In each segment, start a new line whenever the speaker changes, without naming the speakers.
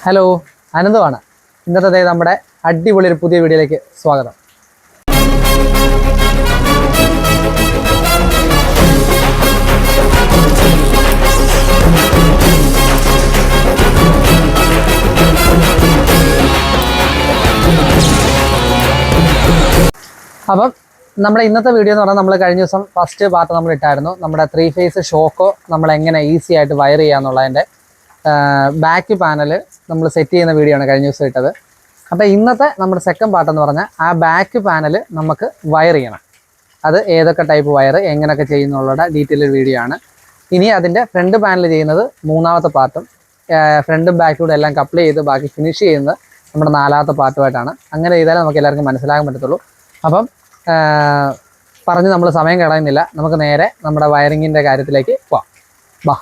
Hello, അനന്തമാണ്. ഇന്നത്തെ നമ്മുടെ അടിപൊളി ഒരു പുതിയ വീഡിയോയിലേക്ക് സ്വാഗതം. അപ്പം നമ്മുടെ ഇന്നത്തെ വീഡിയോ എന്ന് പറഞ്ഞാൽ നമ്മൾ കഴിഞ്ഞ ദിവസം ഫസ്റ്റ് പാർട്ട് നമ്മൾ ഇട്ടായിരുന്നു. നമ്മുടെ 3 ഫേസ് ഷോക്കോ നമ്മൾ എങ്ങനെ ഈസി ആയിട്ട് വയർ ചെയ്യാന്നുള്ളതിൻ്റെ ബാക്ക് പാനൽ നമ്മൾ സെറ്റ് ചെയ്യുന്ന വീഡിയോ ആണ് കഴിഞ്ഞ ദിവസം ഇട്ടത്. അപ്പോൾ ഇന്നത്തെ നമ്മുടെ സെക്കൻഡ് പാർട്ട് എന്ന് പറഞ്ഞാൽ ആ ബാക്ക് പാനൽ നമുക്ക് വയർ ചെയ്യണം. അത് ഏതൊക്കെ ടൈപ്പ് വയർ എങ്ങനെയൊക്കെ ചെയ്യുന്നുള്ളയുടെ ഡീറ്റെയിൽ വീഡിയോ ആണ്. ഇനി അതിൻ്റെ ഫ്രണ്ട് പാനൽ ചെയ്യുന്നത് മൂന്നാമത്തെ പാർട്ടും ഫ്രണ്ടും ബാക്കിലൂടെ എല്ലാം കപ്ലൈ ചെയ്ത് ബാക്കി ഫിനിഷ് ചെയ്യുന്നത് നമ്മുടെ നാലാമത്തെ പാർട്ടുമായിട്ടാണ്. അങ്ങനെ ചെയ്താലേ നമുക്ക് എല്ലാവർക്കും മനസ്സിലാക്കാൻ പറ്റത്തുള്ളൂ. അപ്പം പറഞ്ഞ് നമ്മൾ സമയം കളയുന്നില്ല, നമുക്ക് നേരെ നമ്മുടെ വയറിങ്ങിൻ്റെ കാര്യത്തിലേക്ക് പോവാം. വാ.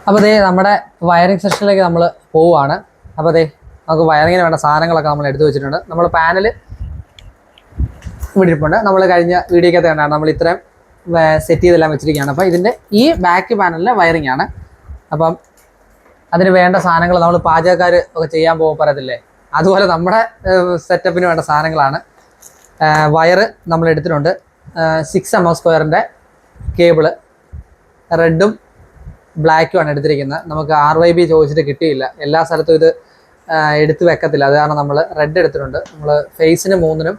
അപ്പോൾ നമ്മുടെ വയറിംഗ് സെക്ഷനിലേക്ക് നമ്മൾ പോവുകയാണ്. അപ്പോൾ നമുക്ക് വയറിങ്ങിന് വേണ്ട സാധനങ്ങളൊക്കെ നമ്മൾ എടുത്തു വെച്ചിട്ടുണ്ട്. നമ്മൾ പാനൽ ഇവിടെ ഇരിപ്പുണ്ട്. നമ്മൾ കഴിഞ്ഞ വീഡിയോക്കകത്ത് കണ്ടാണ് നമ്മൾ ഇത്രയും സെറ്റ് ചെയ്തെല്ലാം വെച്ചിരിക്കുകയാണ്. അപ്പോൾ ഇതിൻ്റെ ഈ ബാക്ക് പാനലിലെ വയറിംഗ് ആണ്. അപ്പം അതിന് വേണ്ട സാധനങ്ങൾ നമ്മൾ പാചകക്കാർ ഒക്കെ ചെയ്യാൻ പറയത്തില്ലേ, അതുപോലെ നമ്മുടെ സെറ്റപ്പിന് വേണ്ട സാധനങ്ങളാണ്. വയറ് നമ്മൾ എടുത്തിട്ടുണ്ട്. 6 mm² കേബിള്, റെഡും ബ്ലാക്കുമാണ് എടുത്തിരിക്കുന്നത്. നമുക്ക് RYB ചോദിച്ചിട്ട് കിട്ടിയില്ല, എല്ലാ സ്ഥലത്തും ഇത് എടുത്ത് വെക്കത്തില്ല. അത് കാരണം നമ്മൾ റെഡ് എടുത്തിട്ടുണ്ട്. നമ്മൾ ഫേസിന് 3-നും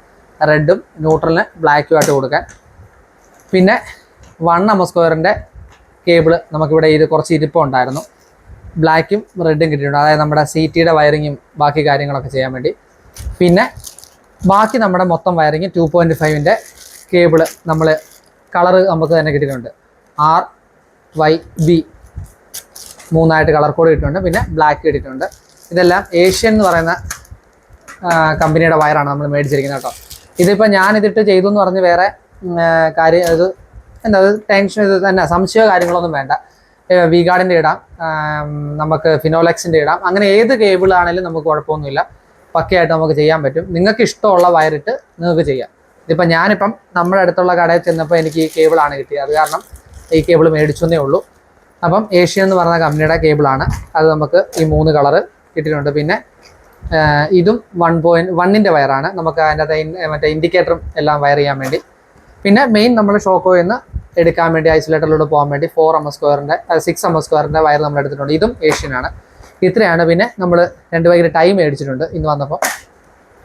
റെഡും ന്യൂട്രലിന് ബ്ലാക്കുമായിട്ട് കൊടുക്കാൻ. പിന്നെ 1 mm² കേബിള് നമുക്കിവിടെ കുറച്ച് ഇരിപ്പം ഉണ്ടായിരുന്നു. ബ്ലാക്കും റെഡും കിട്ടിയിട്ടുണ്ട്, അതായത് നമ്മുടെ CTയുടെ വയറിങ്ങും ബാക്കി കാര്യങ്ങളൊക്കെ ചെയ്യാൻ വേണ്ടി. പിന്നെ ബാക്കി നമ്മുടെ മൊത്തം വയറിങ് 2.5-ൻ്റെ കേബിള് നമ്മൾ കളറ് നമുക്ക് തന്നെ കിട്ടിയിട്ടുണ്ട്. RYB 3 കളർ കോഡ് കിട്ടിയിട്ടുണ്ട്. പിന്നെ ബ്ലാക്ക് കിട്ടിയിട്ടുണ്ട്. ഇതെല്ലാം ഏഷ്യൻ എന്ന് പറയുന്ന കമ്പനിയുടെ വയറാണ് നമ്മൾ മേടിച്ചിരിക്കുന്നത് കേട്ടോ. ഇതിപ്പോൾ ഞാനിതിട്ട് ചെയ്തു എന്ന് പറഞ്ഞ് വേറെ കാര്യം ഇത് എന്താ ടെൻഷൻ ഇത് തന്നെ സംശയമോ കാര്യങ്ങളൊന്നും വേണ്ട. V-Guardൻ്റെ ഇടാം, നമുക്ക് ഫിനോലെക്സിൻ്റെ ഇടാം. അങ്ങനെ ഏത് കേബിളാണെങ്കിലും നമുക്ക് കുഴപ്പമൊന്നുമില്ല, പക്കയായിട്ട് നമുക്ക് ചെയ്യാൻ പറ്റും. നിങ്ങൾക്ക് ഇഷ്ടമുള്ള വയറിട്ട് നിങ്ങൾക്ക് ചെയ്യാം. ഇതിപ്പോൾ ഞാനിപ്പം നമ്മുടെ അടുത്തുള്ള കടയിൽ ചെന്നപ്പോൾ എനിക്ക് ഈ കേബിളാണ് കിട്ടിയത്, അത് കാരണം ഈ കേബിൾ മേടിച്ചെന്നേ ഉള്ളൂ. അപ്പം ഏഷ്യൻ എന്ന് പറഞ്ഞ കമ്പനിയുടെ കേബിളാണ്. അത് നമുക്ക് ഈ 3 കളറ് കിട്ടിയിട്ടുണ്ട്. പിന്നെ ഇതും 1.1-ൻ്റെ വയറാണ്. നമുക്ക് അതിൻ്റെ മറ്റേ ഇൻഡിക്കേറ്ററും എല്ലാം വയർ ചെയ്യാൻ വേണ്ടി. പിന്നെ മെയിൻ നമ്മൾ ഷോക്കോയിൽ നിന്ന് എടുക്കാൻ വേണ്ടി ഐസൊലേറ്ററിലൂടെ പോകാൻ വേണ്ടി 6 mm² വയർ നമ്മൾ എടുത്തിട്ടുണ്ട്. ഇതും ഏഷ്യനാണ്. ഇത്രയാണ്. പിന്നെ നമ്മൾ 2 വൈകിട്ട് ടൈം മേടിച്ചിട്ടുണ്ട് ഇന്ന് വന്നപ്പോൾ.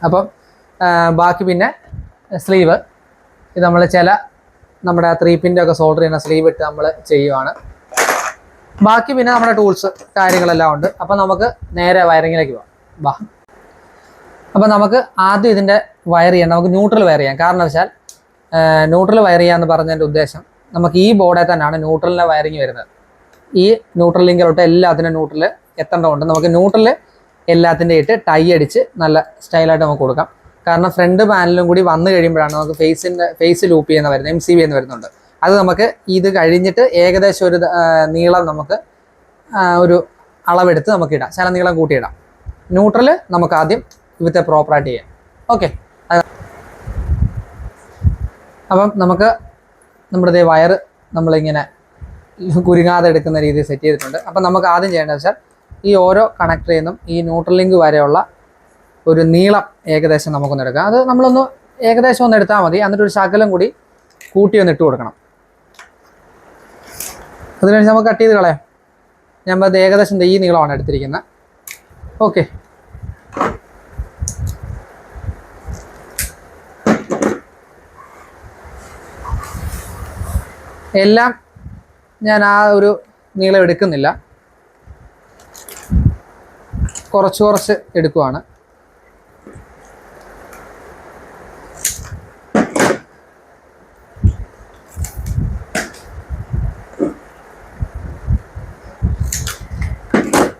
അപ്പം ബാക്കി പിന്നെ സ്ലീവ്, ഇത് നമ്മൾ നമ്മുടെ 3 പിൻ്റെ ഒക്കെ സോൾഡർ ചെയ്യുന്ന സ്ലീവ് ഇട്ട് നമ്മൾ ചെയ്യുവാണ്. ബാക്കി പിന്നെ നമ്മുടെ ടൂൾസ് കാര്യങ്ങളെല്ലാം ഉണ്ട്. അപ്പം നമുക്ക് നേരെ വയറിങ്ങിലേക്ക് പോകാം. വാ. അപ്പം നമുക്ക് ആദ്യം ഇതിൻ്റെ വയർ ചെയ്യാം. നമുക്ക് ന്യൂട്രൽ വയർ ചെയ്യാം. കാരണം വെച്ചാൽ ന്യൂട്രൽ വയർ ചെയ്യാമെന്ന് പറഞ്ഞതിൻ്റെ ഉദ്ദേശം, നമുക്ക് ഈ ബോർഡിൽ തന്നെയാണ് ന്യൂട്രലിൻ്റെ വയറിങ് വരുന്നത്. ഈ ന്യൂട്രൽ ലിങ്കിലോട്ട് എല്ലാത്തിനും ന്യൂട്രൽ എത്തേണ്ടതുകൊണ്ട് നമുക്ക് ന്യൂട്രൽ എല്ലാത്തിൻ്റെ ഇട്ട് ടൈ അടിച്ച് നല്ല സ്റ്റൈലായിട്ട് നമുക്ക് കൊടുക്കാം. കാരണം ഫ്രണ്ട് പാനലും കൂടി വന്നു കഴിയുമ്പോഴാണ് നമുക്ക് ഫേസ് ലൂപ്പ് ചെയ്യുന്ന വരുന്നത്, MCB എന്ന് വരുന്നുണ്ട്. അത് നമുക്ക് ഇത് കഴിഞ്ഞിട്ട് ഏകദേശം ഒരു നീളം നമുക്ക് ഒരു അളവെടുത്ത് നമുക്ക് ഇടാം, ചില നീളം കൂട്ടിയിടാം. ന്യൂട്രൽ നമുക്ക് ആദ്യം ഇവിടുത്തെ പ്രോപ്പറായിട്ട് ചെയ്യാം. ഓക്കെ. അപ്പം നമുക്ക് നമ്മുടെ വയർ നമ്മളിങ്ങനെ കുരുങ്ങാതെ എടുക്കുന്ന രീതിയിൽ സെറ്റ് ചെയ്തിട്ടുണ്ട്. അപ്പം നമുക്ക് ആദ്യം ചെയ്യേണ്ടത് വെച്ചാൽ ഈ ഓരോ കണക്ടറിൽ നിന്നും ഈ ന്യൂട്രൽ ലിങ്ക് വരെയുള്ള ഒരു നീളം ഏകദേശം നമുക്കൊന്ന് എടുക്കാം. അത് നമ്മളൊന്ന് ഏകദേശം ഒന്ന് എടുത്താൽ മതി. എന്നിട്ട് ഒരു ശകലം കൂടി കൂട്ടി ഒന്ന് ഇട്ട് കൊടുക്കണം. അത് കഴിഞ്ഞ് നമുക്ക് കട്ട് ചെയ്ത് കളയാം. ഞാൻ അത് ഏകദേശം ഈ നീളമാണ് എടുത്തിരിക്കുന്നത്. ഓക്കെ. എല്ലാം ഞാൻ ആ ഒരു നീളം എടുക്കുന്നില്ല, കുറച്ച് എടുക്കുവാണ്.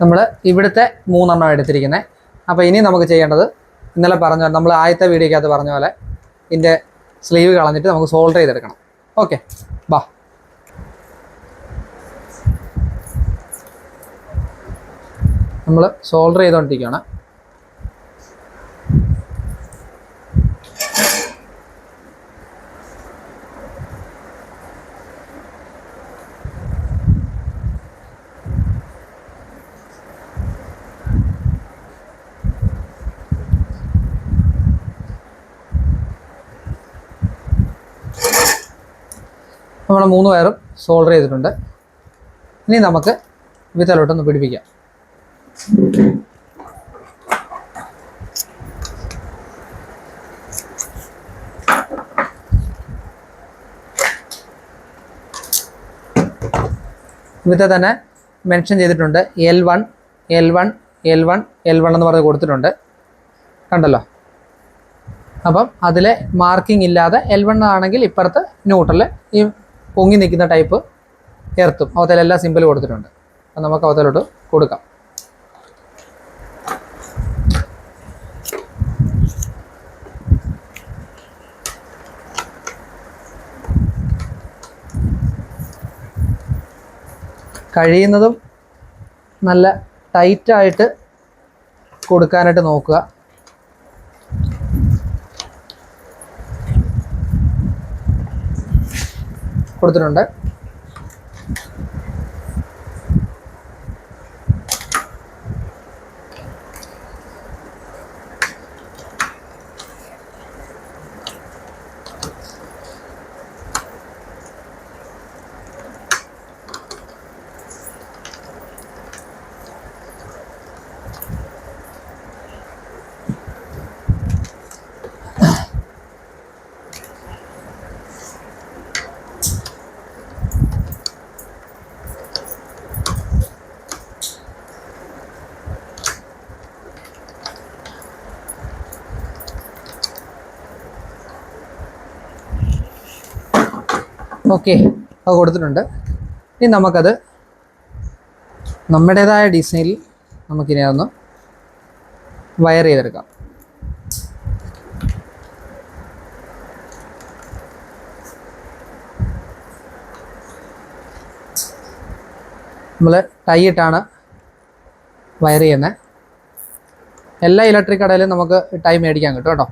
നമ്മൾ ഇവിടുത്തെ 3 എണ്ണം എടുത്തിരിക്കുന്നത്. അപ്പോൾ ഇനി നമുക്ക് ചെയ്യേണ്ടത്, ഇന്നലെ പറഞ്ഞ നമ്മൾ ആദ്യത്തെ വീഡിയോക്കകത്ത് പറഞ്ഞ പോലെ ഇതിൻ്റെ സ്ലീവ് കളഞ്ഞിട്ട് നമുക്ക് സോൾഡർ ചെയ്തെടുക്കണം. ഓക്കെ. ബാ. നമ്മൾ സോൾഡർ ചെയ്തുകൊണ്ടിരിക്കുകയാണ്. നമ്മൾ 3 വയറും സോൾഡർ ചെയ്തിട്ടുണ്ട്. ഇനി നമുക്ക് വിത്തലോട്ടൊന്ന് പിടിപ്പിക്കാം. വിത്ത് തന്നെ മെൻഷൻ ചെയ്തിട്ടുണ്ട് L1 L1 L1 L1 എന്ന് പറഞ്ഞ് കൊടുത്തിട്ടുണ്ട്, കണ്ടല്ലോ. അപ്പം അതിലെ മാർക്കിംഗ് ഇല്ലാതെ L1 ആണെങ്കിൽ ഇപ്പുറത്ത് ന്യൂട്രൽ, ഈ പൊങ്ങി നിൽക്കുന്ന ടൈപ്പ് എർത്തും അവത്തിലെല്ലാം സിമ്പിൾ കൊടുത്തിട്ടുണ്ട്. അപ്പം നമുക്ക് അവത്തിലോട്ട് കൊടുക്കാം. കഴിയുന്നതും നല്ല ടൈറ്റായിട്ട് കൊടുക്കാനായിട്ട് നോക്കുക. കൊടുത്തിട്ടുണ്ട്. ഓക്കെ, അത് കൊടുത്തിട്ടുണ്ട്. ഇനി നമുക്കത് നമ്മുടേതായ ഡിസൈനിൽ നമുക്കിനി അതൊന്ന് വയർ ചെയ്തെടുക്കാം. നമ്മൾ ടൈ ഇട്ടാണ് വയർ ചെയ്യുന്നത്. എല്ലാ ഇലക്ട്രിക് കടയിലും നമുക്ക് ടൈ മേടിക്കാൻ കിട്ടും കേട്ടോ.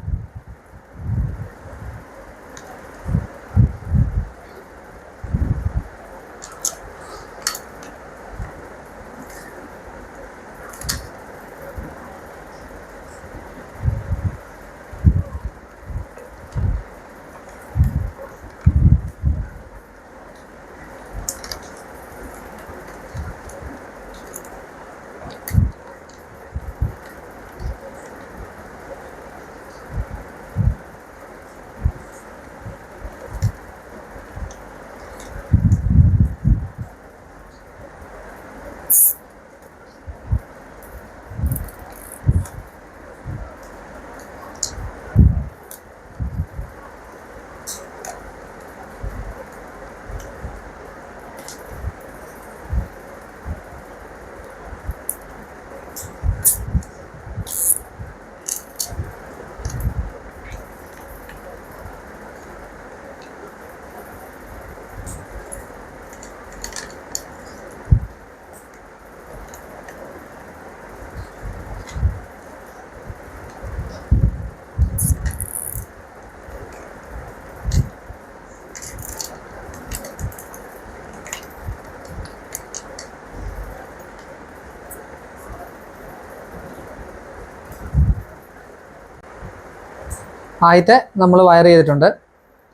ആദ്യത്തെ നമ്മൾ വയർ ചെയ്തിട്ടുണ്ട്,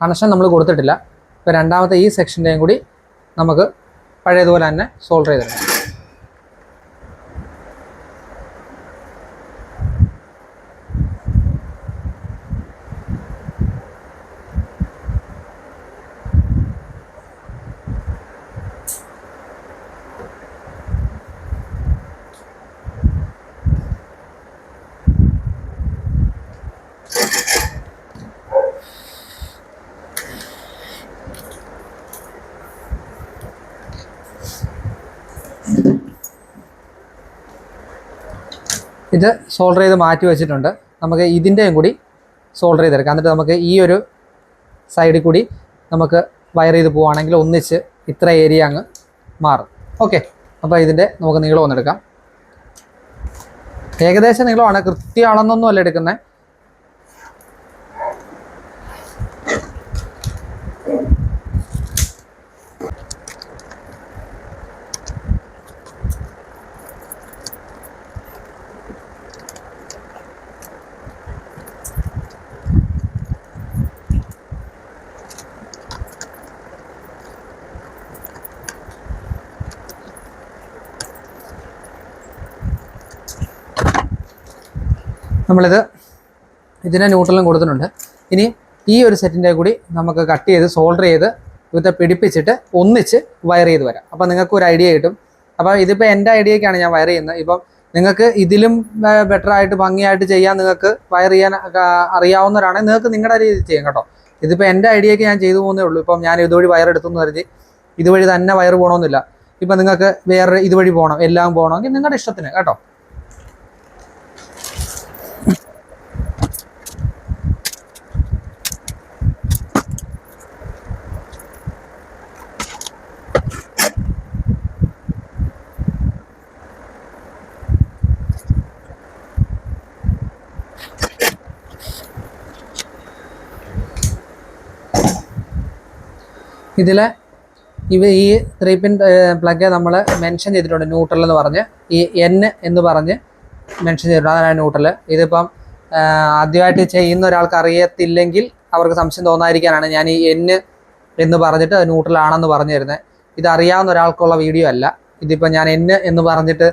കണക്ഷൻ നമ്മൾ കൊടുത്തിട്ടില്ല. ഇപ്പോൾ രണ്ടാമത്തെ ഈ സെക്ഷൻ്റെയും കൂടി നമുക്ക് പഴയതുപോലെ തന്നെ സോൾഡർ ചെയ്തെടുക്കാം. ഇത് സോൾഡർ ചെയ്ത് മാറ്റി വെച്ചിട്ടുണ്ട്. നമുക്ക് ഇതിൻ്റെയും കൂടി സോൾഡർ ചെയ്തെടുക്കാം. എന്നിട്ട് നമുക്ക് ഈ ഒരു സൈഡിൽ കൂടി നമുക്ക് വയർ ചെയ്ത് പോവുകയാണെങ്കിൽ ഒന്നിച്ച് ഇത്ര ഏരിയ അങ്ങ് മാറും. ഓക്കെ, അപ്പോൾ ഇതിൻ്റെ നമുക്ക് നീളം ഒന്നെടുക്കാം. ഏകദേശം നീളമാണ്, കൃത്യം അളന്നൊന്നും അല്ല എടുക്കുന്നത്. നമ്മളിത് ഇതിനെ ന്യൂട്രലും കൊടുത്തിട്ടുണ്ട്. ഇനി ഈ ഒരു സെറ്റിൻ്റെ കൂടി നമുക്ക് കട്ട് ചെയ്ത് സോൾഡർ ചെയ്ത് ഇത് പിടിപ്പിച്ചിട്ട് ഒന്നിച്ച് വയർ ചെയ്ത് വരാം. അപ്പോൾ നിങ്ങൾക്ക് ഒരു ഐഡിയ കിട്ടും. അപ്പോൾ ഇതിപ്പോൾ എൻ്റെ ഐഡിയയ്ക്കാണ് ഞാൻ വയർ ചെയ്യുന്നത്. ഇപ്പം നിങ്ങൾക്ക് ഇതിലും ബെറ്ററായിട്ട് ഭംഗിയായിട്ട് ചെയ്യാൻ നിങ്ങൾക്ക് വയർ ചെയ്യാൻ അറിയാവുന്നവരാണെങ്കിൽ നിങ്ങൾക്ക് നിങ്ങളുടെ രീതിയിൽ ചെയ്യാം കേട്ടോ. ഇതിപ്പോൾ എൻ്റെ ഐഡിയയ്ക്ക് ഞാൻ ചെയ്തു പോകുന്നേ ഉള്ളൂ. ഇപ്പം ഞാൻ ഇതുവഴി വയർ എടുത്തെന്ന് കരുതി ഇതുവഴി തന്നെ വയർ പോകണമെന്നില്ല. ഇപ്പം നിങ്ങൾക്ക് വേറെ ഇതുവഴി പോകണം, എല്ലാം പോകണമെങ്കിൽ നിങ്ങളുടെ ഇഷ്ടത്തിന് കേട്ടോ. ഇതിൽ ഈ 3 പിൻ പ്ലഗ് നമ്മൾ മെൻഷൻ ചെയ്തിട്ടുണ്ട്, ന്യൂട്രൽ എന്ന് പറഞ്ഞ് ഈ N എന്ന് പറഞ്ഞ് മെൻഷൻ ചെയ്തിട്ടുണ്ട്. അതാണ് ന്യൂട്രൽ. ഇതിപ്പം ആദ്യമായിട്ട് ചെയ്യുന്ന ഒരാൾക്ക് അറിയത്തില്ലെങ്കിൽ അവർക്ക് സംശയം തോന്നാതിരിക്കാനാണ് ഞാൻ ഈ N എന്ന് പറഞ്ഞിട്ട് ന്യൂട്രൽ ആണെന്ന് പറഞ്ഞു തരുന്നത്. ഇതറിയാവുന്ന ഒരാൾക്കുള്ള വീഡിയോ അല്ല. ഇതിപ്പോൾ ഞാൻ N എന്ന് പറഞ്ഞിട്ട്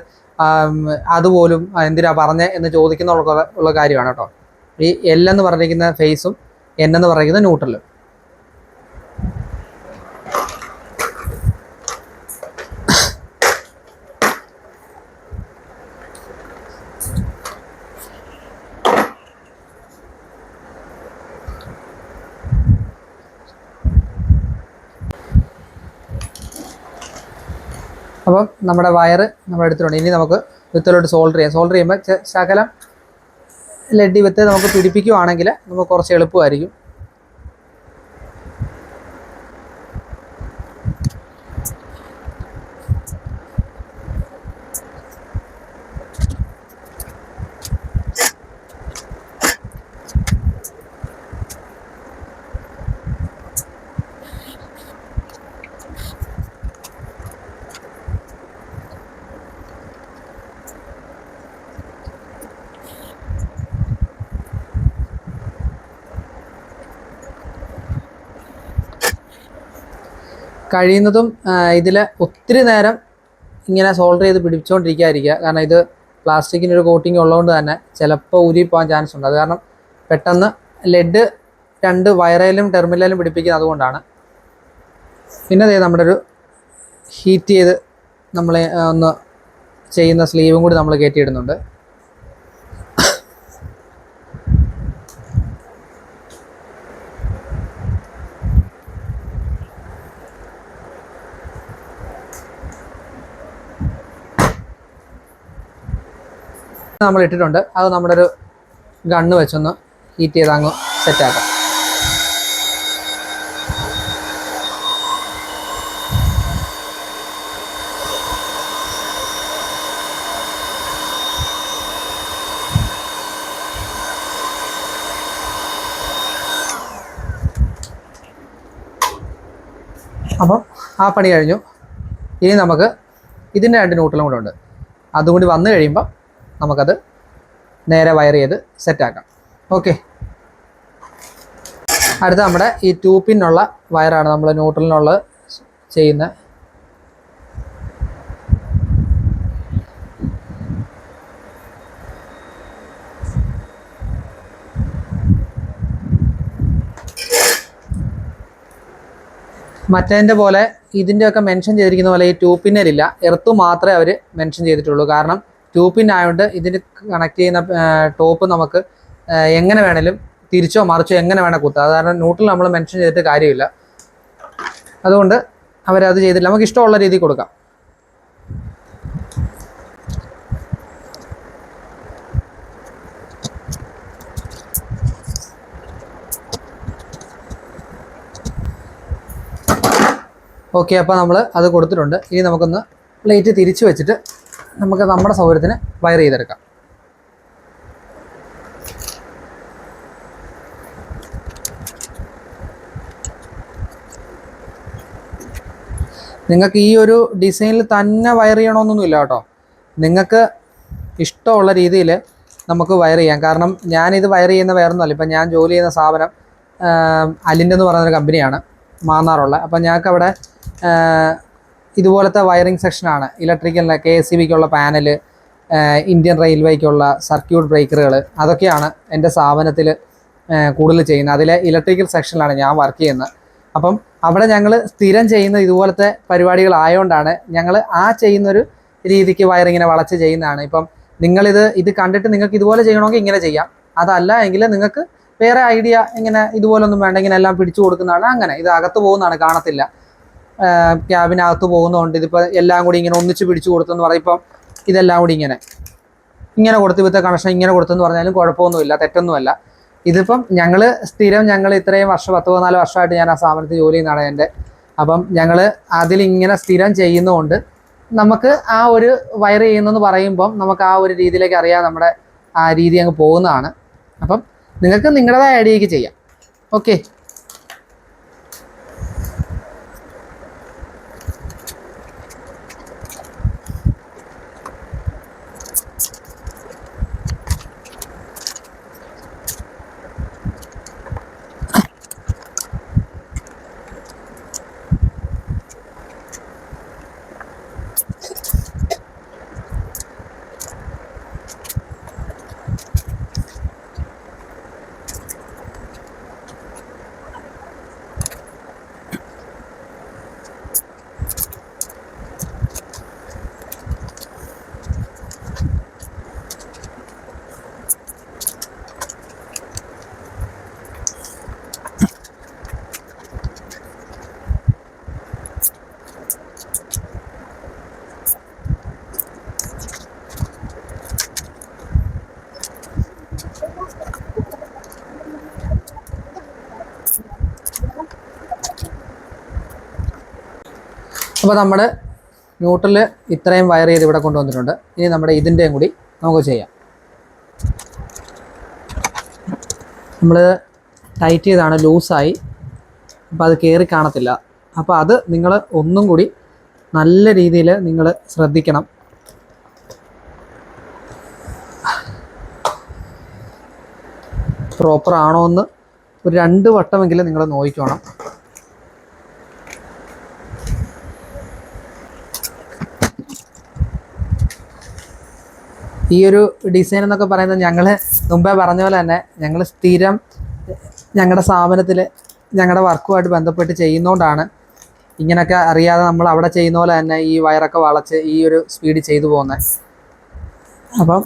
അതുപോലും എന്തിനാ പറഞ്ഞത് എന്ന് ചോദിക്കുന്ന കാര്യമാണ് കേട്ടോ. ഈ L എന്ന് പറഞ്ഞിരിക്കുന്ന ഫേസും N എന്ന് പറഞ്ഞിരിക്കുന്ന ന്യൂട്രലും. അപ്പം നമ്മുടെ വയർ നമ്മൾ എടുത്തിട്ടുണ്ട്. ഇനി നമുക്ക് വിത്തിലോട്ട് സോൾഡർ ചെയ്യാം. സോൾഡർ ചെയ്യുമ്പോൾ ശകലം ലെഡ് വിത്ത് നമുക്ക് പിടിപ്പിക്കുകയാണെങ്കിൽ നമുക്ക് കുറച്ച് എളുപ്പമായിരിക്കും. കഴിയുന്നതും ഇതിൽ ഒത്തിരി നേരം ഇങ്ങനെ സോൾഡർ ചെയ്ത് പിടിപ്പിച്ചുകൊണ്ടിരിക്കാതിരിക്കുക. കാരണം ഇത് പ്ലാസ്റ്റിക്കിൻ്റെ ഒരു കോട്ടിങ് ഉള്ളതുകൊണ്ട് തന്നെ ചിലപ്പോൾ ഊരിപ്പോകാൻ ചാൻസ് ഉണ്ട്. അത് കാരണം പെട്ടെന്ന് ലെഡ് 2 വയറയിലും ടെർമിനലിലും പിടിപ്പിക്കുന്നത് അതുകൊണ്ടാണ്. പിന്നെ നമ്മുടെ ഒരു ഹീറ്റ് ചെയ്ത് നമ്മൾ ഒന്ന് ചെയ്യുന്ന സ്ലീവും കൂടി നമ്മൾ കയറ്റിയിടുന്നുണ്ട്. നമ്മൾ ഇട്ടിട്ടുണ്ട്. അത് നമ്മുടെ ഒരു ഗണ്ണ് വെച്ചൊന്ന് ഹീറ്റ് ചെയ്ത് അങ്ങ് സെറ്റാക്കാം. അപ്പം ആ പണി കഴിഞ്ഞു. ഇനി നമുക്ക് ഇതിൻ്റെ 2 ന്യൂട്രലും കൂടെ ഉണ്ട്. അതും കൂടി വന്നു കഴിയുമ്പോൾ നമുക്കത് നേരെ വയർ ചെയ്ത് സെറ്റാക്കാം. ഓക്കെ, അടുത്ത നമ്മുടെ ഈ 2 പിന്നുള്ള വയറാണ് നമ്മൾ ന്യൂട്രലിനുള്ളത് ചെയ്യുന്നത്. മറ്റേതിൻ്റെ പോലെ ഇതിൻ്റെയൊക്കെ മെൻഷൻ ചെയ്തിരിക്കുന്ന പോലെ ഈ 2 പിന്നിലില്ല, എർത്ത് മാത്രമേ അവർ മെൻഷൻ ചെയ്തിട്ടുള്ളൂ. കാരണം 2 പിൻ ആയതുകൊണ്ട് ഇതിന് കണക്ട് ചെയ്യുന്ന ടോപ്പ് നമുക്ക് എങ്ങനെ വേണേലും തിരിച്ചോ മറിച്ചോ എങ്ങനെ വേണേൽ കുത്താം. അത് കാരണം ന്യൂട്രൽ നമ്മൾ മെൻഷൻ ചെയ്തിട്ട് കാര്യമില്ല. അതുകൊണ്ട് അവരത് ചെയ്തില്ല. നമുക്ക് ഇഷ്ടമുള്ള രീതിയിൽ കൊടുക്കാം. ഓക്കെ, അപ്പോൾ നമ്മൾ അത് കൊടുത്തിട്ടുണ്ട്. ഇനി നമുക്കൊന്ന് പ്ലേറ്റ് തിരിച്ച് വെച്ചിട്ട് നമുക്ക് നമ്മുടെ സൗകര്യത്തിന് വയർ ചെയ്തെടുക്കാം. നിങ്ങൾക്ക് ഈ ഒരു ഡിസൈനിൽ തന്നെ വയർ ചെയ്യണമെന്നൊന്നുമില്ല കേട്ടോ. നിങ്ങൾക്ക് ഇഷ്ടമുള്ള രീതിയിൽ നമുക്ക് വയർ ചെയ്യാം. കാരണം ഞാനിത് വയർ ചെയ്യുന്ന വേറൊന്നുമല്ല. ഇപ്പം ഞാൻ ജോലി ചെയ്യുന്ന സ്ഥാപനം അലിൻ്റെ എന്ന് പറയുന്നൊരു കമ്പനിയാണ് മാന്നാറുള്ള. അപ്പം ഞങ്ങൾക്ക് അവിടെ ഇതുപോലത്തെ വയറിംഗ് സെക്ഷനാണ്. ഇലക്ട്രിക്കലിൻ്റെ KSCBക്കുള്ള പാനൽ, ഇന്ത്യൻ റെയിൽവേക്കുള്ള സർക്യൂട്ട് ബ്രേക്കറുകൾ, അതൊക്കെയാണ് എൻ്റെ സ്ഥാപനത്തിൽ കൂടുതൽ ചെയ്യുന്നത്. അതിലെ ഇലക്ട്രിക്കൽ സെക്ഷനിലാണ് ഞാൻ വർക്ക് ചെയ്യുന്നത്. അപ്പം അവിടെ ഞങ്ങൾ സ്ഥിരം ചെയ്യുന്ന ഇതുപോലത്തെ പരിപാടികളായതുകൊണ്ടാണ് ഞങ്ങൾ ചെയ്യുന്നൊരു രീതിക്ക് വയറിങ്ങനെ വളച്ച് ചെയ്യുന്നതാണ്. ഇപ്പം ഇത് കണ്ടിട്ട് നിങ്ങൾക്ക് ഇതുപോലെ ചെയ്യണമെങ്കിൽ ഇങ്ങനെ ചെയ്യാം. അതല്ല എങ്കിൽ നിങ്ങൾക്ക് വേറെ ഐഡിയ ഇങ്ങനെ ഇതുപോലൊന്നും വേണ്ട, ഇങ്ങനെ എല്ലാം പിടിച്ചു കൊടുക്കുന്നതാണ്. അങ്ങനെ ഇത് അകത്ത് പോകുന്നതാണ്, കാണത്തില്ല. ക്യാബിനകത്ത് പോകുന്നതുകൊണ്ട് ഇതിപ്പോൾ എല്ലാം കൂടി ഇങ്ങനെ ഒന്നിച്ച് പിടിച്ചു കൊടുത്തെന്ന് പറയും. ഇപ്പം ഇതെല്ലാം കൂടി ഇങ്ങനെ കൊടുത്ത് വിത്ത കണക്ഷൻ ഇങ്ങനെ കൊടുത്തെന്ന് പറഞ്ഞാലും കുഴപ്പമൊന്നുമില്ല, തെറ്റൊന്നുമല്ല. ഇതിപ്പം ഞങ്ങൾ ഇത്രയും വർഷം 10-14 വർഷമായിട്ട് ഞാൻ ആ സ്ഥാപനത്തിൽ ജോലി ചെയ്യുന്നതാണ് എൻ്റെ. അപ്പം ഞങ്ങൾ അതിലിങ്ങനെ സ്ഥിരം ചെയ്യുന്നതുകൊണ്ട് നമുക്ക് ആ ഒരു വയർ ചെയ്യുന്നതെന്ന് പറയുമ്പം നമുക്ക് ആ ഒരു രീതിയിലേക്ക് അറിയാം, നമ്മുടെ ആ രീതി അങ്ങ് പോകുന്നതാണ്. അപ്പം നിങ്ങൾക്ക് നിങ്ങളുടേതായ ഐഡിയയ്ക്ക് ചെയ്യാം. ഓക്കെ. അപ്പോൾ നമ്മുടെ ന്യൂട്രൽ ഇത്രയും വയർ ചെയ്ത് ഇവിടെ കൊണ്ടുവന്നിട്ടുണ്ട്. ഇനി നമ്മുടെ ഇതിൻ്റെയും കൂടി നമുക്ക് ചെയ്യാം. നമ്മൾ ടൈറ്റ് ചെയ്താണ്, ലൂസായി. അപ്പോൾ അത് കയറി കാണത്തില്ല. അപ്പോൾ അത് നിങ്ങൾ ഒന്നും കൂടി നല്ല രീതിയിൽ നിങ്ങൾ ശ്രദ്ധിക്കണം. പ്രോപ്പർ ആണോ എന്ന് ഒരു 2 വട്ടമെങ്കിലും നിങ്ങൾ നോക്കിക്കോണം. ഈ ഒരു ഡിസൈൻ എന്നൊക്കെ പറയുന്നത് ഞങ്ങൾ മുമ്പേ പറഞ്ഞ പോലെ തന്നെ ഞങ്ങൾ സ്ഥിരം ഞങ്ങളുടെ സ്ഥാപനത്തിൽ ഞങ്ങളുടെ വർക്കുമായിട്ട് ബന്ധപ്പെട്ട് ചെയ്യുന്നതുകൊണ്ടാണ് ഇങ്ങനെയൊക്കെ അറിയാതെ നമ്മൾ അവിടെ ചെയ്യുന്ന പോലെ തന്നെ ഈ വയറൊക്കെ വളച്ച് ഈ ഒരു സ്പീഡിൽ ചെയ്തു പോകുന്നത്. അപ്പം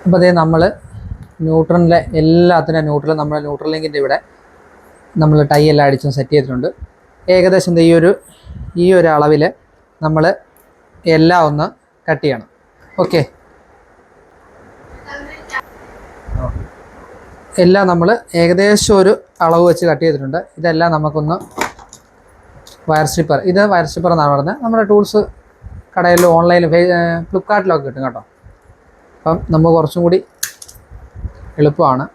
അപ്പോൾ അതേ നമ്മൾ ന്യൂട്രലിലെ എല്ലാത്തിനും നമ്മൾ ന്യൂട്രൽ ലിങ്കിൻ്റെ ഇവിടെ നമ്മൾ ടൈ എല്ലാം അടിച്ചും സെറ്റ് ചെയ്തിട്ടുണ്ട്. ഏകദേശം ഈ ഒരു അളവിൽ നമ്മൾ എല്ലാം ഒന്ന് കട്ട് ചെയ്യണം. ഓക്കെ. എല്ലാം നമ്മൾ ഏകദേശം ഒരു അളവ് വെച്ച് കട്ട് ചെയ്തിട്ടുണ്ട്. ഇതെല്ലാം നമുക്കൊന്ന് വയർ സ്ട്രിപ്പർ, ഇത് വയർ സ്ട്രിപ്പർ എന്നാണ് പറയുന്നത്. നമ്മുടെ ടൂൾസ് കടയിലും ഓൺലൈനിലും ഫ്ലിപ്കാർട്ടിലൊക്കെ കിട്ടും കേട്ടോ. അപ്പം നമുക്ക് കുറച്ചും കൂടി എളുപ്പമാണ്.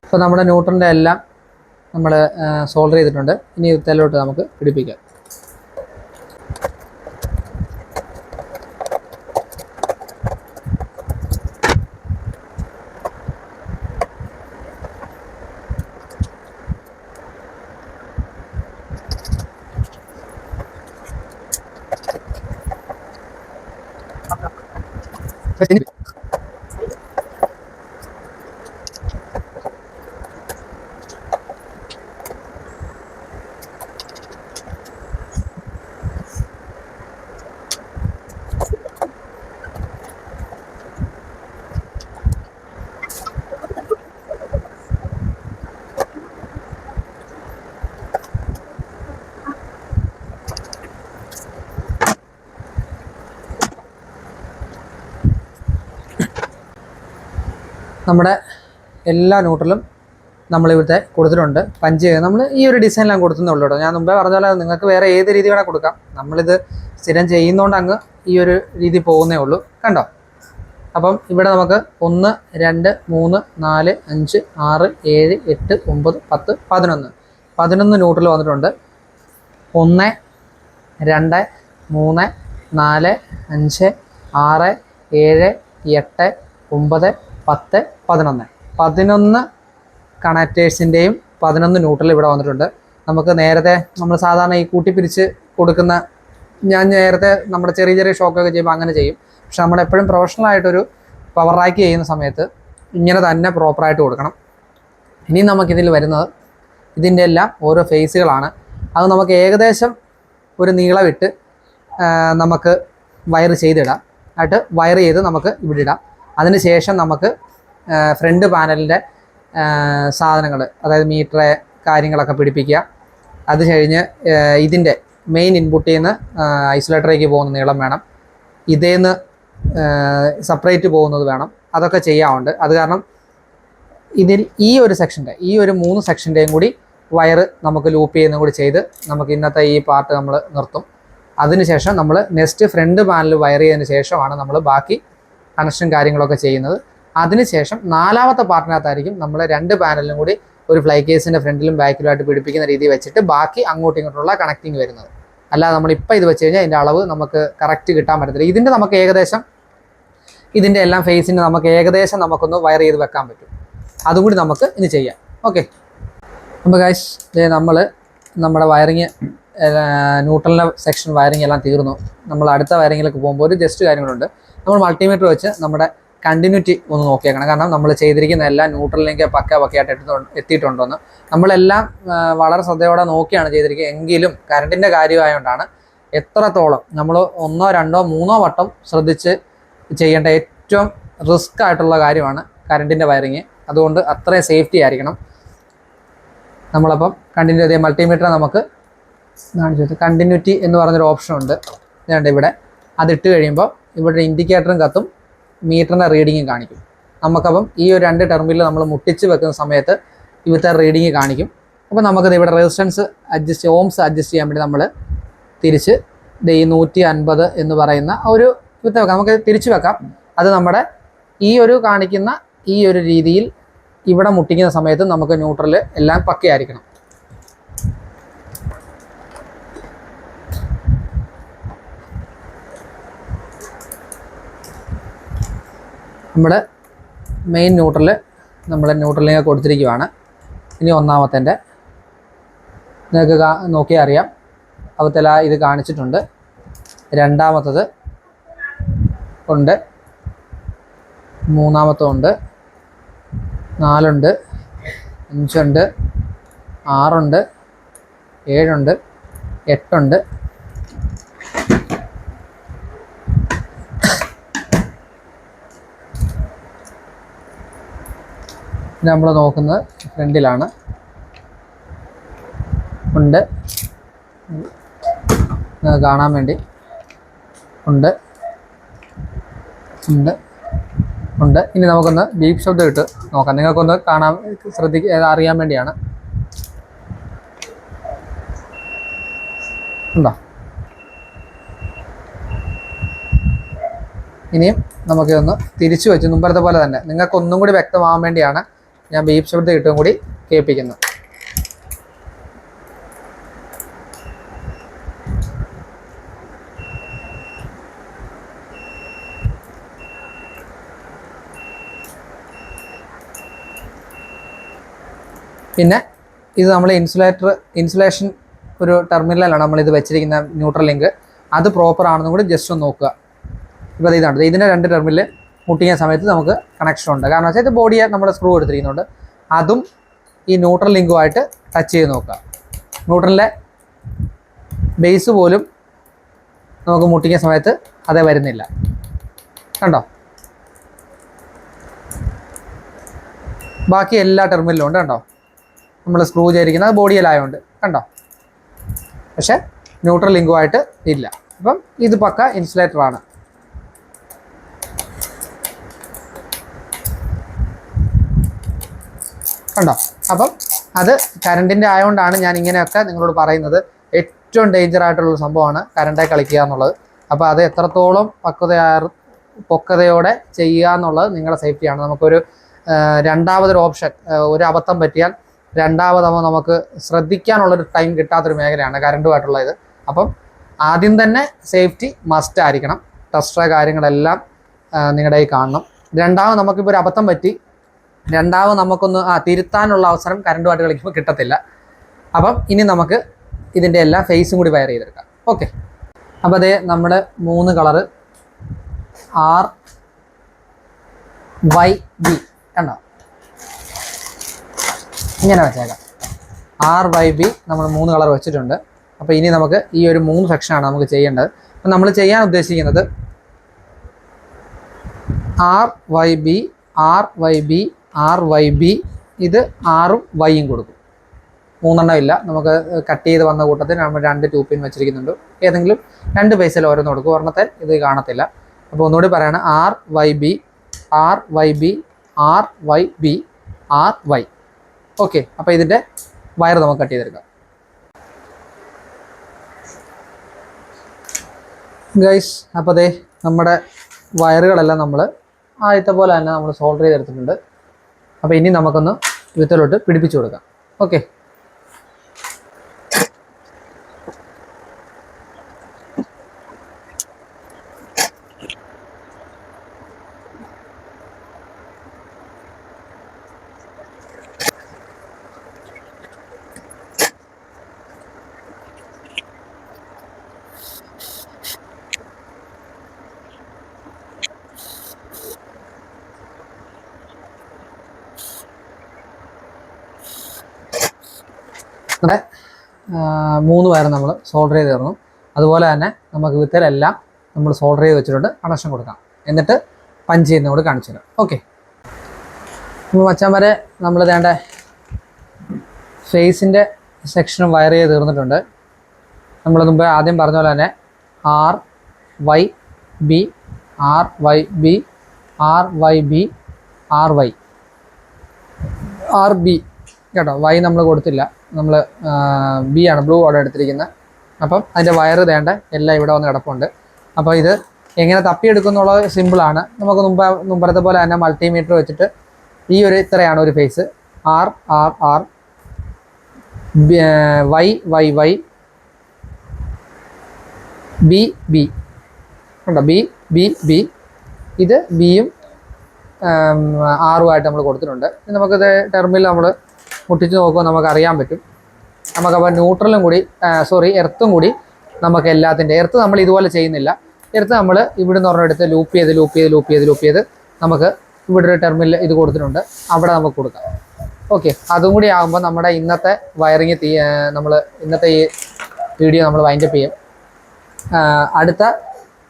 അപ്പോൾ നമ്മുടെ ന്യൂട്രലിൻ്റെ എല്ലാം നമ്മൾ സോൾഡർ ചെയ്തിട്ടുണ്ട്. ഇനി ഇതിലോട്ട് നമുക്ക് പിടിപ്പിക്കാം. നമ്മുടെ എല്ലാ ന്യൂട്രലും നമ്മളിവിടുത്തെ കൊടുത്തിട്ടുണ്ട്. പഞ്ച് ചെയ്ത് നമ്മൾ ഈ ഒരു ഡിസൈനിലാണ് കൊടുത്തുന്നുള്ളൂ കേട്ടോ. ഞാൻ മുമ്പേ പറഞ്ഞ പോലെ നിങ്ങൾക്ക് വേറെ ഏത് രീതി വേണേൽ കൊടുക്കാം. നമ്മളിത് സ്ഥിരം ചെയ്യുന്നതുകൊണ്ട് അങ്ങ് ഈ ഒരു രീതി പോകുന്നേ ഉള്ളൂ. കണ്ടോ? അപ്പം ഇവിടെ നമുക്ക് 1 2 3 4 5 6 7 8 9 10 11 ന്യൂട്രൽ വന്നിട്ടുണ്ട്. 1 2 3 4 5 6 7 8 9 10 11 കണക്റ്റേഴ്സിൻ്റെയും 11 ന്യൂട്രൽ ഇവിടെ വന്നിട്ടുണ്ട്. നമുക്ക് നേരത്തെ നമ്മൾ സാധാരണ ഈ കൂട്ടിപ്പിരിച്ച് കൊടുക്കുന്ന, ഞാൻ നേരത്തെ നമ്മുടെ ചെറിയ ഷോക്കൊക്കെ ചെയ്യുമ്പോൾ അങ്ങനെ ചെയ്യും. പക്ഷെ നമ്മളെപ്പോഴും പ്രൊഫഷണലായിട്ടൊരു പവർ റാക്ക് ചെയ്യുന്ന സമയത്ത് ഇങ്ങനെ തന്നെ പ്രോപ്പറായിട്ട് കൊടുക്കണം. ഇനി നമുക്കിതിൽ വരുന്നത് ഇതിൻ്റെ എല്ലാം ഓരോ ഫേസുകളാണ്. അത് നമുക്ക് ഏകദേശം ഒരു നീളമിട്ട് നമുക്ക് വയർ ചെയ്തിടാം. ആയിട്ട് വയർ ചെയ്ത് നമുക്ക് ഇവിടെ ഇടാം. അതിന് ശേഷം നമുക്ക് ഫ്രണ്ട് പാനലിൻ്റെ സാധനങ്ങൾ, അതായത് മീറ്റർ കാര്യങ്ങളൊക്കെ പിടിപ്പിക്കുക. അത് കഴിഞ്ഞ് ഇതിൻ്റെ മെയിൻ ഇൻപുട്ടിൽ നിന്ന് ഐസൊലേറ്ററിലേക്ക് പോകുന്ന നീളം വേണം. ഇതേന്ന് സെപ്പറേറ്റ് പോകുന്നത് വേണം. അതൊക്കെ ചെയ്യാറുണ്ട്. അത് കാരണം ഇതിൽ ഈ ഒരു സെക്ഷൻ്റെ, ഈ ഒരു 3 സെക്ഷൻ്റെയും കൂടി വയർ നമുക്ക് ലൂപ്പ് ചെയ്യുന്നതും കൂടി ചെയ്ത് നമുക്ക് ഇന്നത്തെ ഈ പാർട്ട് നമ്മൾ നിർത്തും. അതിനുശേഷം നമ്മൾ നെക്സ്റ്റ് ഫ്രണ്ട് പാനൽ വയർ ചെയ്തതിന് ശേഷമാണ് നമ്മൾ ബാക്കി കണക്ഷൻ കാര്യങ്ങളൊക്കെ ചെയ്യുന്നത്. അതിനുശേഷം 4ാമത്തെ പാർട്ടിനകത്തായിരിക്കും നമ്മൾ 2 പാനലിനും കൂടി ഒരു ഫ്ലൈ കേസിൻ്റെ ഫ്രണ്ടിലും ബാക്കിലുമായിട്ട് പിടിപ്പിക്കുന്ന രീതി വെച്ചിട്ട് ബാക്കി അങ്ങോട്ടും ഇങ്ങോട്ടുള്ള കണക്റ്റിങ് വരുന്നത്. അല്ലാതെ നമ്മളിപ്പോൾ ഇത് വെച്ച് കഴിഞ്ഞാൽ അതിൻ്റെ അളവ് നമുക്ക് കറക്റ്റ് കിട്ടാൻ പറ്റത്തില്ല. ഇതിൻ്റെ നമുക്ക് ഏകദേശം ഇതിൻ്റെ എല്ലാം ഫേസിന് നമുക്ക് ഏകദേശം നമുക്കൊന്ന് വയർ ചെയ്ത് വെക്കാൻ പറ്റും. അതും കൂടി നമുക്ക് ഇനി ചെയ്യാം. ഓക്കെ, അപ്പോൾ ഗൈസ് നമ്മൾ നമ്മുടെ വയറിങ് ന്യൂട്രലിൻ്റെ സെക്ഷൻ വയറിങ് എല്ലാം തീർന്നു. നമ്മൾ അടുത്ത വയറിങ്ങിലേക്ക് പോകുമ്പോൾ ഒരു ജസ്റ്റ് കാര്യങ്ങളുണ്ട്. നമ്മൾ മൾട്ടിമീറ്റർ വെച്ച് നമ്മുടെ കണ്ടിന്യൂറ്റി ഒന്ന് നോക്കിയേക്കണം. കാരണം നമ്മൾ ചെയ്തിരിക്കുന്ന എല്ലാം ന്യൂട്രലിലേക്ക് പക്കയായിട്ട് എത്തിയിട്ടുണ്ടോയെന്ന് നമ്മളെല്ലാം വളരെ ശ്രദ്ധയോടെ നോക്കിയാണ് ചെയ്തിരിക്കുക. എങ്കിലും കറണ്ടിൻ്റെ കാര്യമായതുകൊണ്ടാണ് എത്രത്തോളം നമ്മൾ 1 2 3 വട്ടം ശ്രദ്ധിച്ച് ചെയ്യേണ്ട ഏറ്റവും റിസ്ക് ആയിട്ടുള്ള കാര്യമാണ് കറണ്ടിൻ്റെ വയറിങ്. അതുകൊണ്ട് അത്രയും സേഫ്റ്റി ആയിരിക്കണം. നമ്മളപ്പം കണ്ടിന്യൂ മൾട്ടിമീറ്റർ നമുക്ക് കണ്ടിന്യൂറ്റി എന്ന് പറഞ്ഞൊരു ഓപ്ഷൻ ഉണ്ട്. ഇതുണ്ട് ഇവിടെ. അതിട്ട് കഴിയുമ്പോൾ ഇവിടെ ഇൻഡിക്കേറ്ററും കത്തും, മീറ്ററിൻ്റെ റീഡിങ്ങും കാണിക്കും. നമുക്കപ്പം ഈ ഒരു 2 ടെർമിനൽ നമ്മൾ മുട്ടിച്ച് വെക്കുന്ന സമയത്ത് ഇവിടുത്തെ റീഡിങ് കാണിക്കും. അപ്പോൾ നമുക്കത് ഇവിടെ റെസിസ്റ്റൻസ് ഓംസ് അഡ്ജസ്റ്റ് ചെയ്യാൻ വേണ്ടി നമ്മൾ തിരിച്ച് ഈ 150 എന്ന് പറയുന്ന ഒരു ഇവിടുത്തെ വെക്കാം. നമുക്ക് തിരിച്ച് വെക്കാം. അത് നമ്മുടെ ഈ ഒരു കാണിക്കുന്ന ഈ ഒരു രീതിയിൽ ഇവിടെ മുട്ടിക്കുന്ന സമയത്ത് നമുക്ക് ന്യൂട്രൽ എല്ലാം പക്കയായിരിക്കണം. നമ്മുടെ മെയിൻ ന്യൂട്രൽ നമ്മൾ ന്യൂട്രലിനെ കൊടുത്തിരിക്കുകയാണ്. ഇനി 1ാമത്തെ നിങ്ങൾക്ക് നോക്കിയാൽ അറിയാം, അവത്തെല ഇത് കാണിച്ചിട്ടുണ്ട്. 2ാമത്തത് ഉണ്ട്, 3ാമത്തുണ്ട്, 4 ഉണ്ട്, 5 ഉണ്ട്, 6 ഉണ്ട്, 7 ഉണ്ട്, 8 ഉണ്ട്. നമ്മൾ നോക്കുന്നത് ഫ്രണ്ടിലാണ്. ഉണ്ട്, കാണാൻ വേണ്ടി ഉണ്ട്. ഇനി നമുക്കൊന്ന് ഡീപ്പ് ശബ്ദം ഇട്ട് നോക്കാം. നിങ്ങൾക്കൊന്ന് കാണാൻ അറിയാൻ വേണ്ടിയാണ്. ഉണ്ടോ? ഇനിയും നമുക്കിതൊന്ന് തിരിച്ചു വെച്ച് മുമ്പത്തെ പോലെ തന്നെ നിങ്ങൾക്കൊന്നും കൂടി വ്യക്തമാകാൻ വേണ്ടിയാണ് ഞാൻ ബീപ്പ് ശബ്ദം ഇട്ടും കൂടി കേൾപ്പിക്കുന്നത്. പിന്നെ ഇത് നമ്മൾ ഇൻസുലേഷൻ ഒരു ടെർമിനലാണ് നമ്മളിത് വെച്ചിരിക്കുന്ന ന്യൂട്രൽ ലിങ്ക്. അത് പ്രോപ്പർ ആണെന്നും കൂടി ജസ്റ്റ് ഒന്ന് നോക്കുക. ഇപ്പോൾ ഇതാണ് ഇതിൻ്റെ 2 ടെർമിനൽ മുട്ടിക്കുന്ന സമയത്ത് നമുക്ക് കണക്ഷൻ ഉണ്ട്. കാരണം വെച്ചാൽ ഇത് ബോഡിയെ നമ്മൾ സ്ക്രൂ എടുത്തിരിക്കുന്നുണ്ട്. അതും ഈ ന്യൂട്രൽ ലിങ്കുമായിട്ട് ടച്ച് ചെയ്ത് നോക്കുക. ന്യൂട്രലിൻ്റെ ബേസ് പോലും നമുക്ക് മുട്ടിക്കുന്ന സമയത്ത് അതേ വരുന്നില്ല. കണ്ടോ? ബാക്കി എല്ലാ ടെർമിനലും ഉണ്ട്. കണ്ടോ? നമ്മൾ സ്ക്രൂ ചെയ്തിരിക്കുന്നത് ബോഡിയിലായതുകൊണ്ട്. കണ്ടോ? പക്ഷേ ന്യൂട്രൽ ലിങ്കുമായിട്ട് ഇല്ല. അപ്പം ഇത് പക്ക ഇൻസുലേറ്ററാണ്. കണ്ടോ? അപ്പം അത് കറണ്ടിൻ്റെ ആയതുകൊണ്ടാണ് ഞാൻ ഇങ്ങനെയൊക്കെ നിങ്ങളോട് പറയുന്നത്. ഏറ്റവും ഡേഞ്ചർ ആയിട്ടുള്ള സംഭവമാണ് കറണ്ടെ കളിക്കുക എന്നുള്ളത്. അപ്പോൾ അത് എത്രത്തോളം പൊക്കതയോടെ ചെയ്യുക എന്നുള്ളത് നിങ്ങളുടെ സേഫ്റ്റിയാണ്. നമുക്കൊരു രണ്ടാമതൊരു ഓപ്ഷൻ, ഒരു അബദ്ധം പറ്റിയാൽ രണ്ടാമതാകുമ്പോൾ നമുക്ക് ശ്രദ്ധിക്കാനുള്ളൊരു ടൈം കിട്ടാത്തൊരു മേഖലയാണ് കറണ്ടുമായിട്ടുള്ള ഇത്. അപ്പം ആദ്യം തന്നെ സേഫ്റ്റി മസ്റ്റ് ആയിരിക്കണം. ടെസ്റ്റർ കാര്യങ്ങളെല്ലാം നിങ്ങളുടെ കയ്യിൽ കാണണം. രണ്ടാമത് നമുക്കിപ്പോൾ ഒരു അബദ്ധം പറ്റി, രണ്ടാമത് നമുക്കൊന്ന് തിരുത്താനുള്ള അവസരം കറണ്ടുമായിട്ട് കളിക്കുമ്പോൾ കിട്ടത്തില്ല. അപ്പം ഇനി നമുക്ക് ഇതിൻ്റെ എല്ലാം ഫേസും കൂടി വയർ ചെയ്തെടുക്കാം. ഓക്കെ, അപ്പോൾ അതേ നമ്മുടെ 3 കളറ് RYB കണ്ടോ? ഇങ്ങനെ വെച്ചേക്കാം. RYB നമ്മൾ 3 കളർ വെച്ചിട്ടുണ്ട്. അപ്പോൾ ഇനി നമുക്ക് ഈ ഒരു 3 സെക്ഷനാണ് നമുക്ക് ചെയ്യേണ്ടത്. അപ്പം നമ്മൾ ചെയ്യാൻ ഉദ്ദേശിക്കുന്നത് RYB ഇത് Rഉം Yയും കൊടുക്കും. 3 എണ്ണം ഇല്ല, നമുക്ക് കട്ട് ചെയ്ത് വന്ന കൂട്ടത്തിൽ നമ്മൾ 2 2 പിൻ വെച്ചിരിക്കുന്നുണ്ട്. ഏതെങ്കിലും 2 പൈസയിൽ ഓരോന്ന് കൊടുക്കും. ഒരെണ്ണത്തെ ഇത് കാണത്തില്ല. അപ്പോൾ ഒന്നുകൂടി പറയാണ്, RYB RY. ഓക്കെ, അപ്പോൾ ഇതിൻ്റെ വയർ നമുക്ക് കട്ട് ചെയ്തെടുക്കാം. ഗൈസ്, അപ്പോൾ ദേ നമ്മുടെ വയറുകളെല്ലാം നമ്മൾ ആദ്യത്തെ പോലെ തന്നെ നമ്മൾ സോൾഡർ ചെയ്തെടുത്തിട്ടുണ്ട്. അപ്പോൾ ഇനി നമുക്കൊന്ന് വിത്തിലോട്ട് പിടിപ്പിച്ചു കൊടുക്കാം. ഓക്കെ, നമ്മുടെ 3 വയർ നമ്മൾ സോൾഡർ ചെയ്ത് തരണം. അതുപോലെ തന്നെ നമുക്ക് വിത്തിലെല്ലാം നമ്മൾ സോൾഡർ ചെയ്ത് വെച്ചിട്ടുണ്ട്. കണക്ഷൻ കൊടുക്കാം. എന്നിട്ട് പഞ്ച് ചെയ്യുന്നതോട് കാണിച്ചു തരാം. ഓക്കെ, അപ്പോൾ മച്ചാൻ വരെ നമ്മൾ വേണ്ട ഫേസിൻ്റെ സെക്ഷനും വയർ ചെയ്ത് തീർന്നിട്ടുണ്ട്. നമ്മൾ മുമ്പ് ആദ്യം പറഞ്ഞ പോലെ തന്നെ RB കേട്ടോ. വൈ നമ്മൾ കൊടുത്തില്ല, നമ്മൾ ബി ആണ്, ബ്ലൂ ഓർഡർ എടുത്തിരിക്കുന്നത്. അപ്പം അതിൻ്റെ വയറ് വേണ്ട എല്ലാം ഇവിടെ വന്ന് കിടപ്പുണ്ട്. അപ്പോൾ ഇത് എങ്ങനെ തപ്പിയെടുക്കുന്നുള്ളത് സിമ്പിളാണ്. നമുക്ക് മുമ്പത്തെ പോലെ തന്നെ മൾട്ടിമീറ്റർ വെച്ചിട്ട് ഈ ഒരു ഇത്രയാണ് ഒരു ഫേസ്. R Y B ഉണ്ടോ? B ഇത് ബിയും ആറുമായിട്ട് നമ്മൾ കൊടുത്തിട്ടുണ്ട്. നമുക്കിത് ടെർമിൽ നമ്മൾ മുട്ടിച്ച് നോക്കുമ്പോൾ നമുക്ക് അറിയാൻ പറ്റും. നമുക്കപ്പോൾ ന്യൂട്രലും കൂടി എർത്തും കൂടി നമുക്ക് എല്ലാത്തിൻ്റെ എർത്ത് നമ്മൾ ഇതുപോലെ ചെയ്യുന്നില്ല. എർത്ത് നമ്മൾ ഇവിടുന്ന് ഒരെണ്ണെടുത്ത് ലൂപ്പ് ചെയ്ത് നമുക്ക് ഇവിടെ ഒരു ടെർമിൽ ഇത് കൊടുത്തിട്ടുണ്ട്, അവിടെ നമുക്ക് കൊടുക്കാം. ഓക്കെ, അതും കൂടി ആകുമ്പോൾ നമ്മുടെ ഇന്നത്തെ വയറിങ് ഇന്നത്തെ ഈ വീഡിയോ നമ്മൾ വൈൻഡപ്പ് ചെയ്യും. അടുത്ത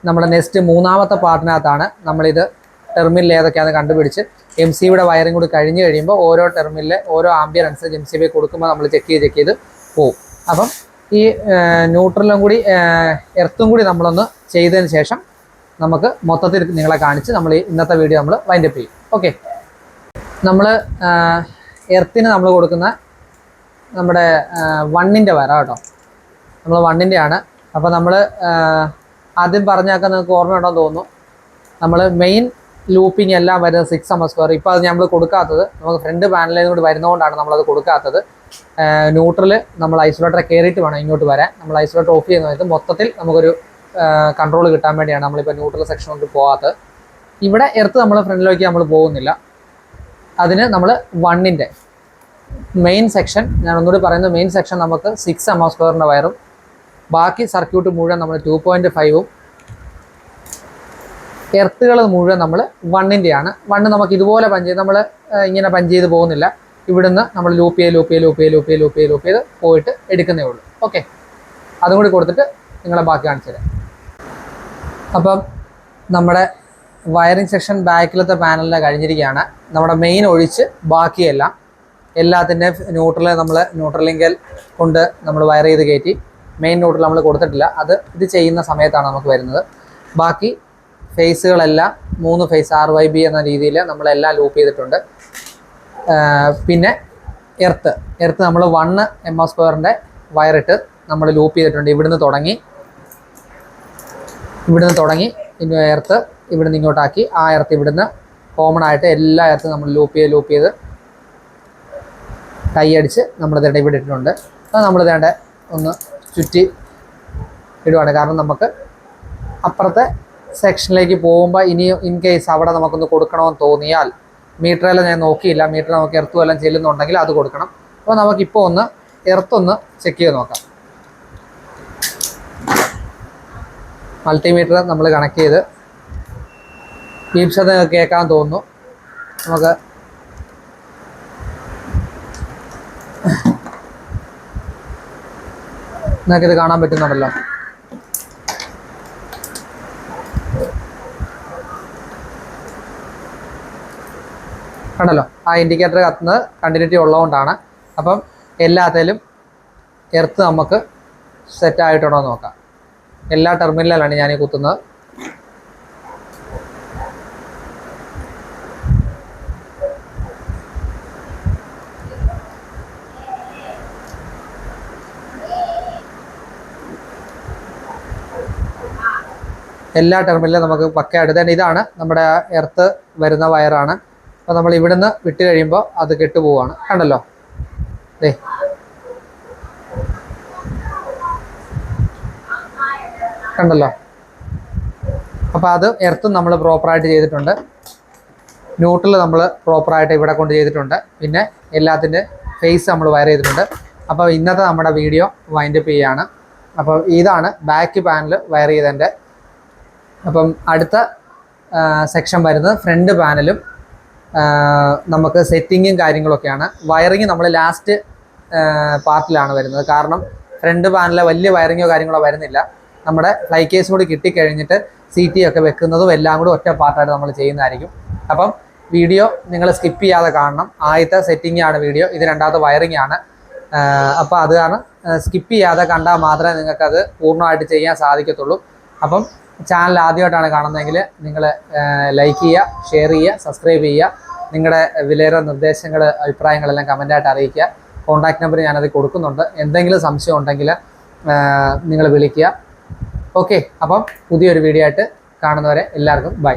നമ്മുടെ നെക്സ്റ്റ് 3ാമത്തെ പാർട്ടിനകത്താണ് നമ്മളിത് ടെർമിനൽ ഏതൊക്കെയാണെന്ന് കണ്ടുപിടിച്ച് MCBയുടെ വയറിങ് കൂടി കഴിഞ്ഞ് കഴിയുമ്പോൾ ഓരോ ടെർമിനലിലെ ഓരോ ആംബിയർ അനുസരിച്ച് MCB കൊടുക്കുമ്പോൾ നമ്മൾ ചെക്ക് ചെയ്ത് പോകും. അപ്പം ഈ ന്യൂട്രലും കൂടി എർത്തും കൂടി നമ്മളൊന്ന് ചെയ്തതിന് ശേഷം നമുക്ക് മൊത്തത്തിൽ നിങ്ങളെ കാണിച്ച് നമ്മൾ ഇന്നത്തെ വീഡിയോ നമ്മൾ വൈൻഡപ്പ് ചെയ്യും. ഓക്കെ, നമ്മൾ എർത്തിന് നമ്മൾ കൊടുക്കുന്ന നമ്മുടെ 1ൻ്റെ വയറാണ് കേട്ടോ. നമ്മൾ 1ൻ്റെ ആണ്. അപ്പോൾ നമ്മൾ ആദ്യം പറഞ്ഞൊക്കെ നിങ്ങൾക്ക് ഓർമ്മയുണ്ടോ എന്ന് തോന്നുന്നു. നമ്മൾ മെയിൻ ലൂപ്പിംഗ് എല്ലാം വരുന്നത് 6 mm². ഇപ്പോൾ അത് നമ്മൾ കൊടുക്കാത്തത് നമുക്ക് ഫ്രണ്ട് പാനലിൽ കൂടി വരുന്നതുകൊണ്ടാണ് നമ്മളത് കൊടുക്കാത്തത്. ന്യൂട്രൽ നമ്മൾ ഐസൊലേറ്ററെ കയറിയിട്ട് വേണം ഇങ്ങോട്ട് വരാൻ. നമ്മൾ ഐസൊലേറ്റർ ഓഫ് ചെയ്യുന്ന സമയത്ത് മൊത്തത്തിൽ നമുക്കൊരു കൺട്രോൾ കിട്ടാൻ വേണ്ടിയാണ് നമ്മളിപ്പോൾ ന്യൂട്രൽ സെക്ഷൻ കൊണ്ട് പോകാത്തത്. ഇവിടെ എർത്ത് നമ്മൾ ഫ്രണ്ടിലേക്ക് നമ്മൾ പോകുന്നില്ല. അതിന് നമ്മൾ 1ൻ്റെ മെയിൻ സെക്ഷൻ, ഞാൻ ഒന്നുകൂടി പറയുന്നത്, മെയിൻ സെക്ഷൻ നമുക്ക് 6 mm² വയറും ബാക്കി സർക്യൂട്ട് മുഴുവൻ നമ്മൾ 2.5ഉം എർത്തുകൾ മുഴുവൻ നമ്മൾ 1ൻ്റെയാണ്. 1 നമുക്ക് ഇതുപോലെ പഞ്ച് ചെയ്ത് നമ്മൾ ഇങ്ങനെ പഞ്ച് ചെയ്ത് പോകുന്നില്ല. ഇവിടുന്ന് നമ്മൾ ലൂപ്പ് ചെയ്ത് പോയിട്ട് എടുക്കുന്നേ ഉള്ളൂ. ഓക്കെ, അതും കൂടി കൊടുത്തിട്ട് നിങ്ങളെ ബാക്കി കാണിച്ചു തരാം. അപ്പം നമ്മുടെ വയറിംഗ് സെക്ഷൻ ബാക്കിലത്തെ പാനലിൽ കഴിഞ്ഞിരിക്കുകയാണ്. നമ്മുടെ മെയിൻ ഒഴിച്ച് ബാക്കിയെല്ലാം എല്ലാത്തിൻ്റെ ന്യൂട്രൽ ലിങ്കൽ കൊണ്ട് നമ്മൾ വയർ ചെയ്ത് കയറ്റി. മെയിൻ ന്യൂട്രൽ നമ്മൾ കൊടുത്തിട്ടില്ല, അത് ഇത് ചെയ്യുന്ന സമയത്താണ് നമുക്ക് വരുന്നത്. ബാക്കി ഫേസുകളെല്ലാം 3 ഫേസ് RYB എന്ന രീതിയിൽ നമ്മളെല്ലാം ലൂപ്പ് ചെയ്തിട്ടുണ്ട്. പിന്നെ എർത്ത് നമ്മൾ 1 mm² വയറിട്ട് നമ്മൾ ലൂപ്പ് ചെയ്തിട്ടുണ്ട്. ഇവിടുന്ന് തുടങ്ങി ഇനി എർത്ത് ഇവിടുന്ന് ഇങ്ങോട്ടാക്കി, ആ എർത്ത് ഇവിടുന്ന് കോമൺ ആയിട്ട് എല്ലാ എർത്തും നമ്മൾ ലൂപ്പ് ചെയ്ത് ടൈ അടിച്ച് നമ്മൾ ഇവിടെ ഇട്ടിട്ടുണ്ട്. അത് നമ്മൾ ഒന്ന് ചുറ്റി ഇടുവാണ്. കാരണം നമുക്ക് അപ്പുറത്തെ സെക്ഷനിലേക്ക് പോകുമ്പോൾ ഇനി ഇൻ കേസ് അവിടെ നമുക്കൊന്ന് കൊടുക്കണമെന്ന് തോന്നിയാൽ, മീറ്ററെല്ലാം ഞാൻ നോക്കിയില്ല, മീറ്റർ നമുക്ക് എർത്തും എല്ലാം ചെല്ലുന്നുണ്ടെങ്കിൽ അത് കൊടുക്കണം. അപ്പോൾ നമുക്കിപ്പോൾ ഒന്ന് എർത്തൊന്ന് ചെക്ക് ചെയ്ത് നോക്കാം. മൾട്ടിമീറ്റർ നമ്മൾ കണക്ട് ചെയ്ത്, ബീപ്സ് അത് കേൾക്കാൻ തോന്നുന്നു. നമുക്ക് നിങ്ങൾക്കിത് കാണാൻ പറ്റുന്നുണ്ടല്ലോ. കണ്ടല്ലോ, ആ ഇൻഡിക്കേറ്റർ കത്തുന്നത് കണ്ടിന്യൂറ്റി ഉള്ളതുകൊണ്ടാണ്. അപ്പം എല്ലാത്തിലും എർത്ത് നമുക്ക് സെറ്റായിട്ടുണ്ടോ എന്ന് നോക്കാം. എല്ലാ ടെർമിനലിലാണ് ഞാൻ ഈ കുത്തുന്നത്. എല്ലാ ടെർമിനലും നമുക്ക് പക്കയായിട്ട് തന്നെ. ഇതാണ് നമ്മുടെ എർത്ത് വരുന്ന വയറാണ്. അപ്പോൾ നമ്മൾ ഇവിടുന്ന് വിട്ട് കഴിയുമ്പോൾ അത് കെട്ടുപോവാണ്. കണ്ടല്ലോ, ദേ കണ്ടല്ലോ. അപ്പോൾ അത് എർത്തും നമ്മൾ പ്രോപ്പറായിട്ട് ചെയ്തിട്ടുണ്ട്. ന്യൂട്രൽ നമ്മൾ പ്രോപ്പറായിട്ട് ഇവിടെ കൊണ്ട് ചെയ്തിട്ടുണ്ട്. പിന്നെ എല്ലാത്തിൻ്റെ ഫേസ് നമ്മൾ വയർ ചെയ്തിട്ടുണ്ട്. അപ്പോൾ ഇന്നത്തെ നമ്മുടെ വീഡിയോ വൈൻഡപ്പ് ചെയ്യുകയാണ്. അപ്പോൾ ഇതാണ് ബാക്ക് പാനൽ വയർ ചെയ്തതിൻ്റെ. അപ്പം അടുത്ത സെക്ഷൻ വരുന്നത് ഫ്രണ്ട് പാനലും നമുക്ക് സെറ്റിങ്ങും കാര്യങ്ങളൊക്കെയാണ്. വയറിങ് നമ്മൾ ലാസ്റ്റ് പാർട്ടിലാണ് വരുന്നത്. കാരണം ഫ്രണ്ട് പാനലിൽ വലിയ വയറിങ്ങോ കാര്യങ്ങളോ വരുന്നില്ല. നമ്മുടെ ഫ്ലൈ കേസും കൂടി കിട്ടിക്കഴിഞ്ഞിട്ട് CT ഒക്കെ വെക്കുന്നതും എല്ലാം കൂടി ഒറ്റ പാർട്ടായിട്ട് നമ്മൾ ചെയ്യുന്നതായിരിക്കും. അപ്പം വീഡിയോ നിങ്ങൾ സ്കിപ്പ് ചെയ്യാതെ കാണണം. ആദ്യത്തെ സെറ്റിംഗ് ആണ് വീഡിയോ, ഇത് രണ്ടാമത്തെ വയറിംഗ് ആണ്. അപ്പോൾ അത് കാരണം സ്കിപ്പ് ചെയ്യാതെ കണ്ടാൽ മാത്രമേ നിങ്ങൾക്കത് പൂർണ്ണമായിട്ട് ചെയ്യാൻ സാധിക്കത്തുള്ളൂ. അപ്പം ചാനൽ ആദ്യമായിട്ടാണ് കാണുന്നതെങ്കിൽ നിങ്ങൾ ലൈക്ക് ചെയ്യുക, ഷെയർ ചെയ്യുക, സബ്സ്ക്രൈബ് ചെയ്യുക. നിങ്ങളുടെ വിലയേറിയ നിർദ്ദേശങ്ങൾ, അഭിപ്രായങ്ങളെല്ലാം കമൻറ്റായിട്ട് അറിയിക്കുക. കോൺടാക്ട് നമ്പർ ഞാനത് കൊടുക്കുന്നുണ്ട്. എന്തെങ്കിലും സംശയം ഉണ്ടെങ്കിൽ നിങ്ങൾ വിളിക്കുക. ഓക്കെ, അപ്പം പുതിയൊരു വീഡിയോ ആയിട്ട് കാണുന്നവരെ എല്ലാവർക്കും ബൈ.